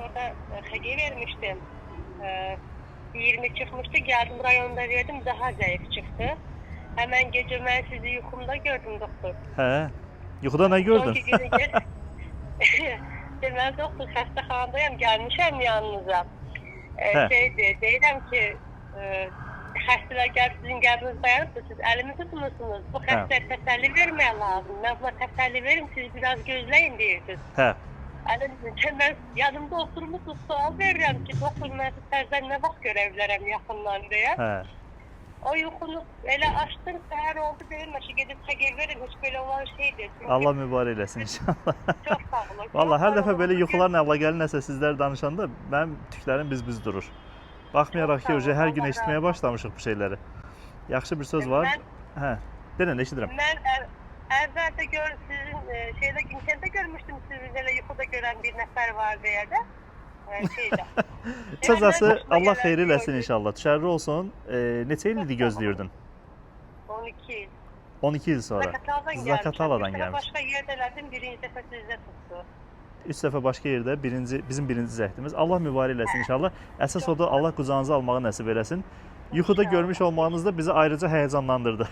orada HG vermiştim. 20 çıkmıştı. Geldim rayonda verdim. Daha zayıf çıktı. Hemen gece ben sizi yukumda gördüm doktor. He. Yuxuda nə gördün? Sonki günü gel. Ben doktor xəstəxanadayım. Gelmişim yanınıza. Hə. Deyirəm ki xəstələr gəlib sizin qəbrinizə dayanıbdır. Siz əlimi tutmursunuz. Bu xəstəyə təsəlli vermək lazım. Ben buna təsəlli verim. Siz biraz gözləyin deyirsiniz. Hə. Ben yanımda oturmuşsunuz. Sual verirəm ki doktor mən sizlərdən nə vaxt görə bilərəm yaxından deyə. Hə. O yuxunu elə açdım, səhər oldu dedim ki gedib xəgər verin, heç belə olan şey deyil. Allah mübarək eləsin inşallah. Çox sağ olun. Vallahi hər dəfə belə yuxularla əlaqəli nəsə sizlər danışanda mənim tüklərim biz durur. Baxmayaraq ki, hər gün eşitməyə başlamışıq bu şeyləri. Yaxşı bir söz var. Hə. Denən eşidirəm. Mən əvvəldə sizin şeydə internetdə görmüşdüm, sizi belə yuxuda görən bir nəfər var deyə də. Kısacası Allah xeyir eləsin inşallah. Düşərli olsun. Neçə il idi gözləyirdin? 12 il. 12 il sonra. Zakataladan gəlmiş. gəlmiş. Başqa yerdə elədim, birinci dəfə sizdə tutdu. 3 dəfə başqa yerdə, bizim birinci zəhdimiz. Allah mübarək eləsin inşallah. Əsas odur Allah qucağınıza almağı nəsib eləsin. Yuxuda görmüş olmağınız da bizi ayrıca həyəcanlandırdı.